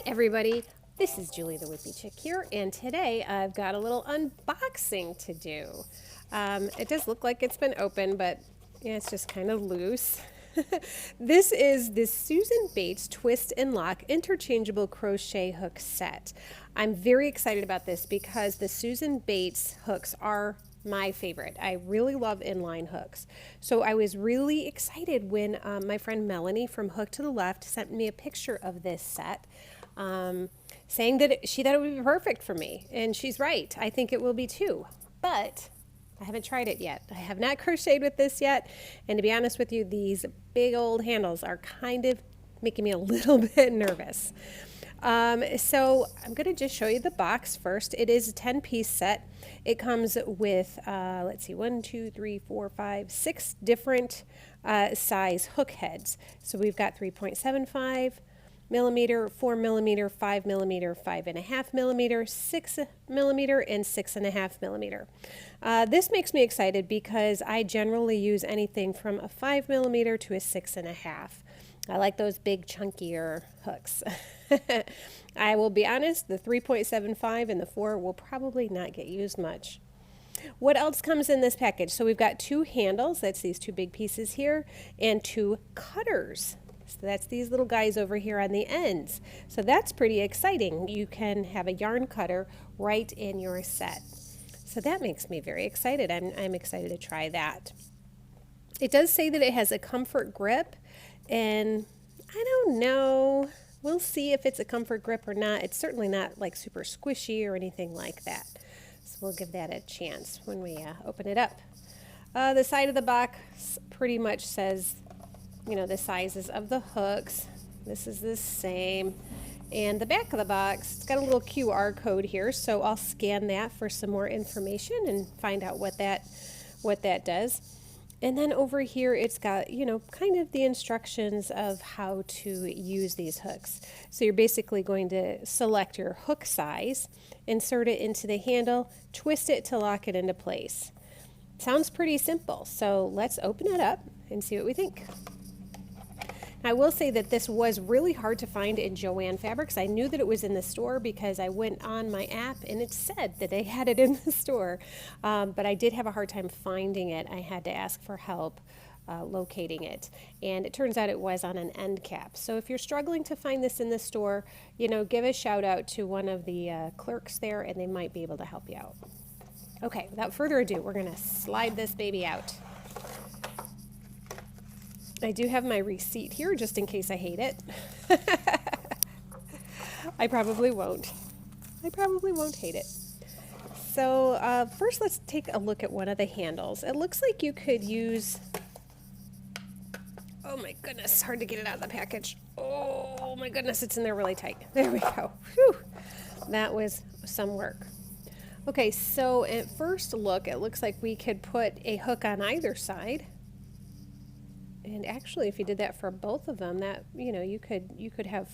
Everybody, this is Julie the Whippy Chick here, and today I've got a little unboxing to do. It does look like it's been open, but yeah, it's just kind of loose. This is the Susan Bates Twist and Lock Interchangeable Crochet Hook Set. I'm very excited about this because the Susan Bates hooks are my favorite. I really love inline hooks. So I was really excited when my friend Melanie from Hook to the Left sent me a picture of this set, saying that she thought it would be perfect for me. And she's right. I think it will be too. But I haven't tried it yet. I have not crocheted with this yet. And to be honest with you, these big old handles are kind of making me a little bit nervous. So I'm going to just show you the box first. It is a 10-piece set. It comes with, let's see, 6 different size hook heads. So we've got 3.75 millimeter, 4 millimeter, 5 millimeter, 5.5 millimeter, 6 millimeter, and 6.5 millimeter. This makes me excited because I generally use anything from a 5 millimeter to a 6.5. I like those big chunkier hooks. I will be honest, the 3.75 and the 4 will probably not get used much. What else comes in this package? So we've got 2 handles, that's these 2 big pieces here, and 2 cutters. So that's these little guys over here on the ends. So that's pretty exciting. You can have a yarn cutter right in your set. So that makes me very excited. I'm excited to try that. It does say that it has a comfort grip, and I don't know. We'll see if it's a comfort grip or not. It's certainly not like super squishy or anything like that. So we'll give that a chance when we open it up. The side of the box pretty much says, you know, the sizes of the hooks. This is the same. And the back of the box, it's got a little QR code here, so I'll scan that for some more information and find out what that does. And then over here it's got, you know, kind of the instructions of how to use these hooks. So you're basically going to select your hook size, insert it into the handle, twist it to lock it into place. Sounds pretty simple, so let's open it up and see what we think. I will say that this was really hard to find in Joann Fabrics. I knew that it was in the store because I went on my app and it said that they had it in the store. But I did have a hard time finding it. I had to ask for help locating it. And it turns out it was on an end cap. So if you're struggling to find this in the store, you know, give a shout out to one of the clerks there and they might be able to help you out. Okay, without further ado, we're going to slide this baby out. I do have my receipt here just in case I hate it. I probably won't. I probably won't hate it. So first let's take a look at one of the handles. It looks like you could use, oh my goodness, hard to get it out of the package. Oh my goodness, it's in there really tight. There we go. Whew. That was some work. Okay, so at first look, it looks like we could put a hook on either side. And actually, if you did that for both of them, that, you know, you could have,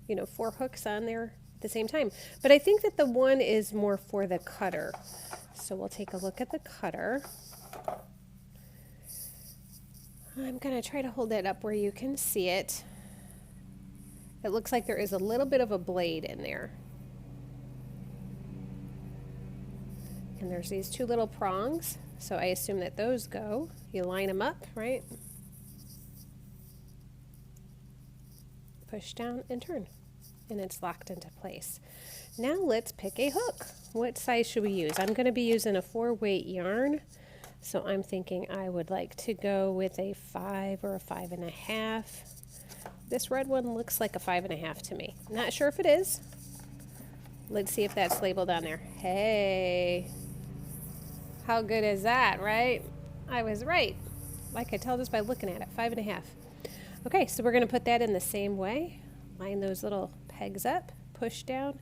you know, 4 hooks on there at the same time. But I think that the one is more for the cutter. So we'll take a look at the cutter. I'm going to try to hold that up where you can see it. It looks like there is a little bit of a blade in there. And there's these 2 little prongs. So I assume that those go. You line them up, right? Push down and turn, and it's locked into place. Now let's pick a hook. What size should we use? I'm going to be using a 4-weight yarn, so I'm thinking I would like to go with a 5 or a 5.5. This red one looks like a 5.5 to me. Not sure if it is. Let's see if that's labeled on there. Hey, how good is that, right? I was right. I could tell just by looking at it, 5.5. Okay, so we're going to put that in the same way. Line those little pegs up, push down,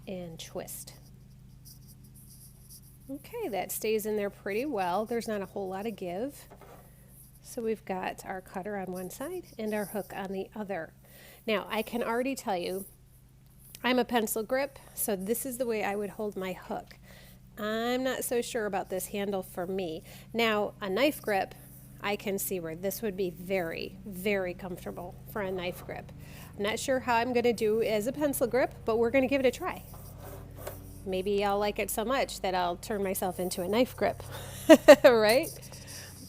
and twist. Okay, that stays in there pretty well. There's not a whole lot of give. So we've got our cutter on one side and our hook on the other. Now, I can already tell you, I'm a pencil grip, so this is the way I would hold my hook. I'm not so sure about this handle for me. Now, a knife grip, I can see where this would be very, very comfortable for a knife grip. I'm not sure how I'm going to do as a pencil grip, but we're going to give it a try. Maybe I'll like it so much that I'll turn myself into a knife grip, right?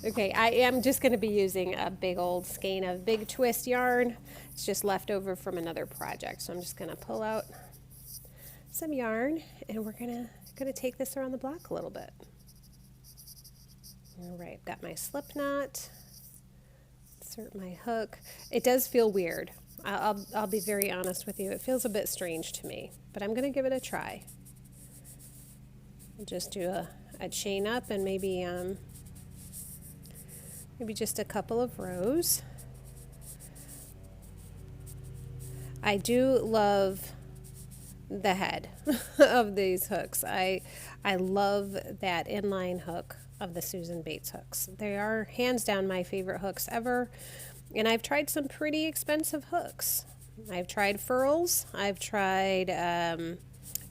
Okay, I am just going to be using a big old skein of big twist yarn. It's just left over from another project, so I'm just going to pull out some yarn, and we're gonna take this around the block a little bit. All right, got my slip knot. Insert my hook. It does feel weird. I'll be very honest with you. It feels a bit strange to me, but I'm gonna give it a try. I'll just do a chain up and maybe just a couple of rows. I do love the head of these hooks. I love that inline hook of the Susan Bates hooks. They are hands down my favorite hooks ever, and I've tried some pretty expensive hooks. I've tried furls, I've tried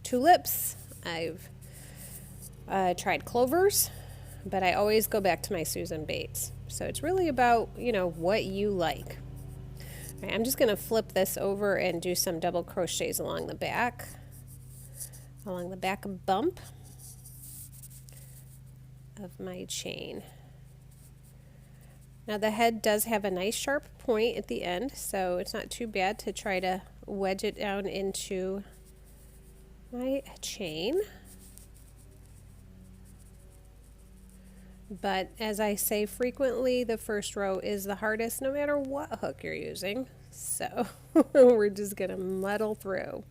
tulips, I've tried clovers, but I always go back to my Susan Bates. So it's really about, what you like. All right, I'm just going to flip this over and do some double crochets along the back bump of my chain. Now the head does have a nice sharp point at the end, so it's not too bad to try to wedge it down into my chain. But as I say frequently, the first row is the hardest no matter what hook you're using. So we're just going to muddle through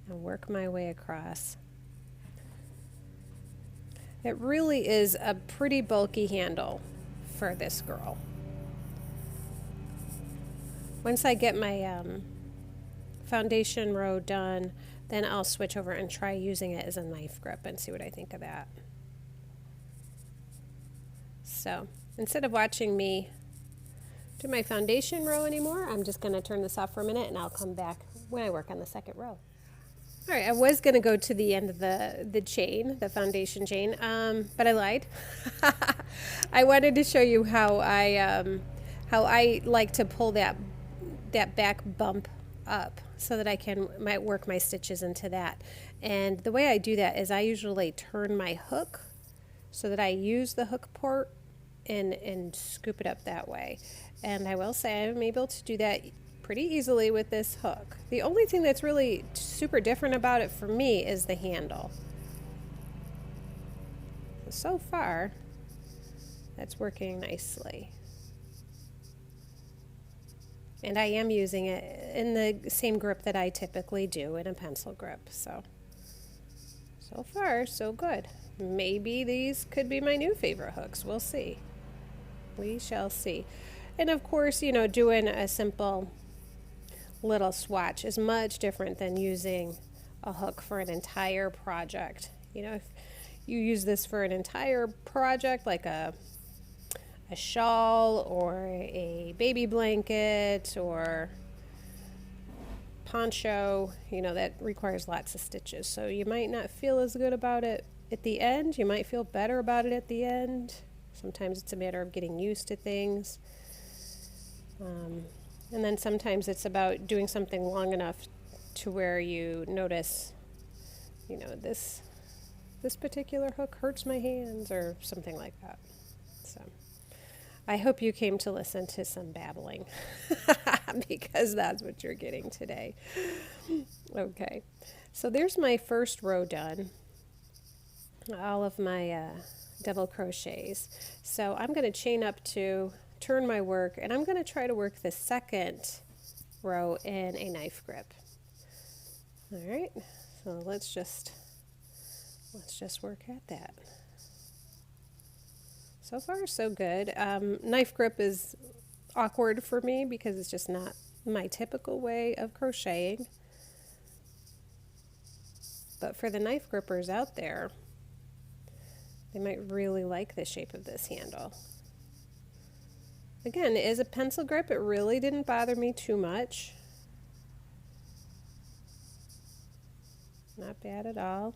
and work my way across. It really is a pretty bulky handle for this girl. Once I get my foundation row done, then I'll switch over and try using it as a knife grip and see what I think of that. So instead of watching me do my foundation row anymore, I'm just going to turn this off for a minute and I'll come back when I work on the second row. All right, I was going to go to the end of the chain, the foundation chain, but I lied. I wanted to show you how I like to pull that back bump up so that I might work my stitches into that. And the way I do that is I usually turn my hook so that I use the hook port and scoop it up that way. And I will say I'm able to do that pretty easily with this hook. The only thing that's really super different about it for me is the handle. So far, that's working nicely. And I am using it in the same grip that I typically do in a pencil grip. So far, so good. Maybe these could be my new favorite hooks. We'll see. We shall see. And of course, doing a simple little swatch is much different than using a hook for an entire project. If you use this for an entire project, like a shawl or a baby blanket or poncho, that requires lots of stitches. So you might not feel as good about it at the end. You might feel better about it at the end. Sometimes it's a matter of getting used to things. And then sometimes it's about doing something long enough to where you notice, this particular hook hurts my hands or something like that. So I hope you came to listen to some babbling because that's what you're getting today. Okay, so there's my first row done. All of my double crochets. So I'm going to chain up to turn my work, and I'm going to try to work the second row in a knife grip. All right, so let's just work at that. So far, so good. Knife grip is awkward for me because it's just not my typical way of crocheting. But for the knife grippers out there, they might really like the shape of this handle. Again, as a pencil grip, it really didn't bother me too much. Not bad at all.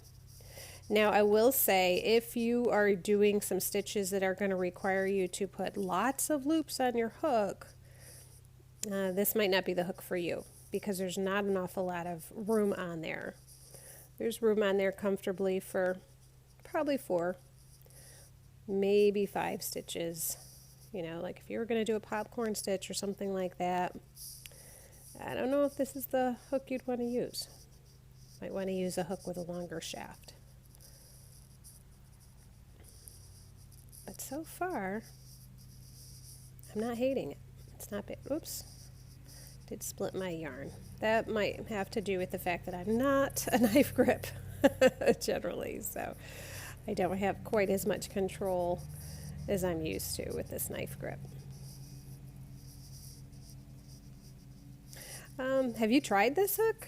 Now, I will say, if you are doing some stitches that are going to require you to put lots of loops on your hook, this might not be the hook for you because there's not an awful lot of room on there. There's room on there comfortably for probably 4, maybe 5 stitches. You know, like if you were going to do a popcorn stitch or something like that, I don't know if this is the hook you'd want to use. Might want to use a hook with a longer shaft. But so far, I'm not hating it. It's not bad. Oops. Did split my yarn. That might have to do with the fact that I'm not a knife grip generally, so I don't have quite as much control as I'm used to with this knife grip. Have you tried this hook?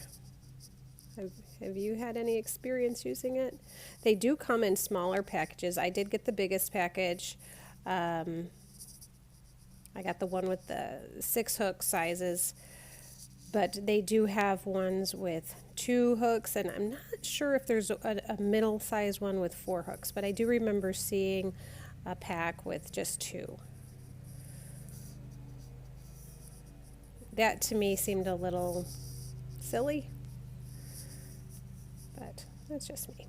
Have you had any experience using it? They do come in smaller packages. I did get the biggest package. I got the one with the 6 hook sizes, but they do have ones with 2 hooks, and I'm not sure if there's a middle size one with 4 hooks, but I do remember seeing a pack with just 2. That to me seemed a little silly, but that's just me.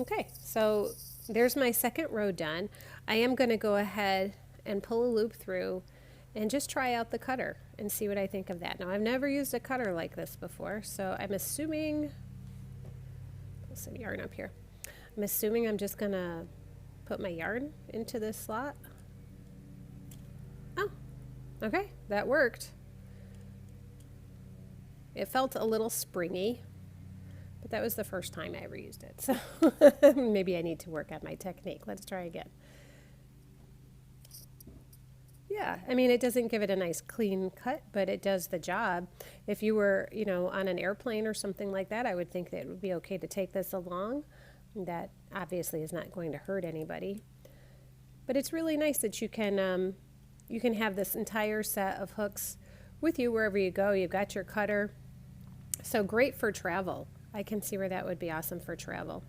Okay, so there's my second row done. I am going to go ahead and pull a loop through and just try out the cutter and see what I think of that. Now, I've never used a cutter like this before, so I'm assuming, pull some yarn up here. I'm assuming I'm just going to put my yarn into this slot. Oh, okay, that worked. It felt a little springy, but that was the first time I ever used it, so maybe I need to work on my technique. Let's try again. Yeah, I mean, it doesn't give it a nice clean cut, but it does the job. If you were, you know, on an airplane or something like that, I would think that it would be okay to take this along. That obviously is not going to hurt anybody. But it's really nice that you can have this entire set of hooks with you wherever you go. You've got your cutter. So great for travel. I can see where that would be awesome for travel.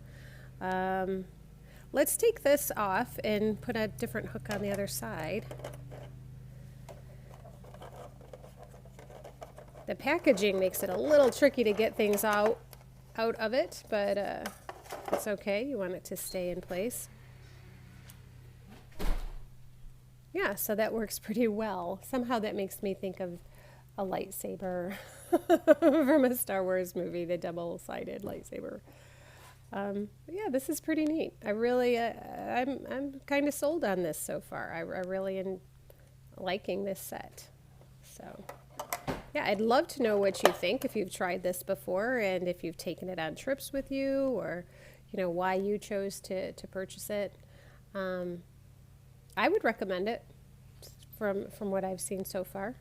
Let's take this off and put a different hook on the other side. The packaging makes it a little tricky to get things out of it, but it's okay. You want it to stay in place. Yeah, so that works pretty well. Somehow that makes me think of a lightsaber from a Star Wars movie, the double-sided lightsaber. Yeah, this is pretty neat. I really, I'm kind of sold on this so far. I really am liking this set. So, yeah, I'd love to know what you think if you've tried this before and if you've taken it on trips with you, or, you know, why you chose to purchase it. I would recommend it from what I've seen so far.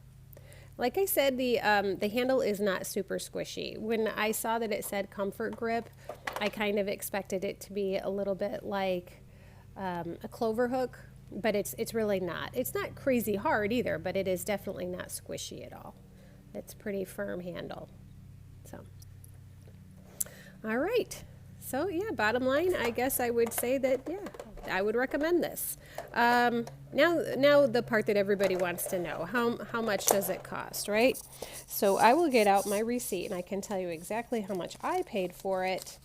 Like I said, the handle is not super squishy. When I saw that it said comfort grip, I kind of expected it to be a little bit like a clover hook, but it's really not. It's not crazy hard either, but it is definitely not squishy at all. It's pretty firm handle. So, all right. So yeah, bottom line, I guess I would say that, yeah, I would recommend this. Now the part that everybody wants to know, how much does it cost, right? So I will get out my receipt and I can tell you exactly how much I paid for it.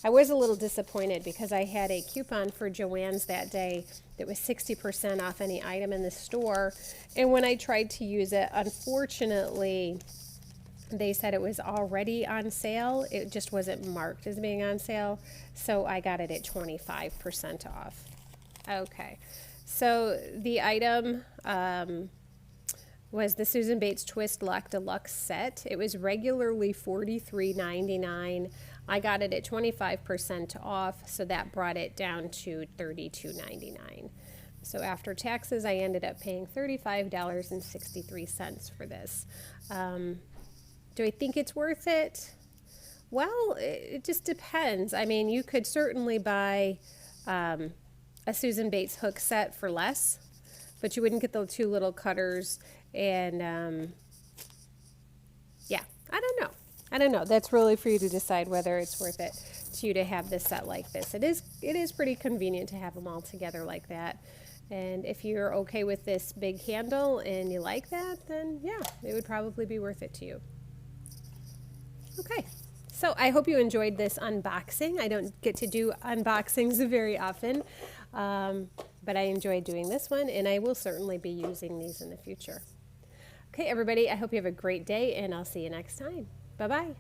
I was a little disappointed because I had a coupon for Joann's that day that was 60% off any item in the store. And when I tried to use it, unfortunately, they said it was already on sale. It just wasn't marked as being on sale. So I got it at 25% off. Okay. So the item was the Susan Bates Twist Lock Deluxe set. It was regularly $43.99. I got it at 25% off, so that brought it down to $32.99. So after taxes, I ended up paying $35.63 for this. Do I think it's worth it? Well, it just depends. I mean, you could certainly buy a Susan Bates hook set for less, but you wouldn't get the 2 little cutters. And yeah, I don't know. I don't know. That's really for you to decide whether it's worth it to you to have this set like this. It is pretty convenient to have them all together like that. And if you're okay with this big handle and you like that, then yeah, it would probably be worth it to you. Okay, so I hope you enjoyed this unboxing. I don't get to do unboxings very often, but I enjoyed doing this one, and I will certainly be using these in the future. Okay, everybody, I hope you have a great day, and I'll see you next time. Bye-bye.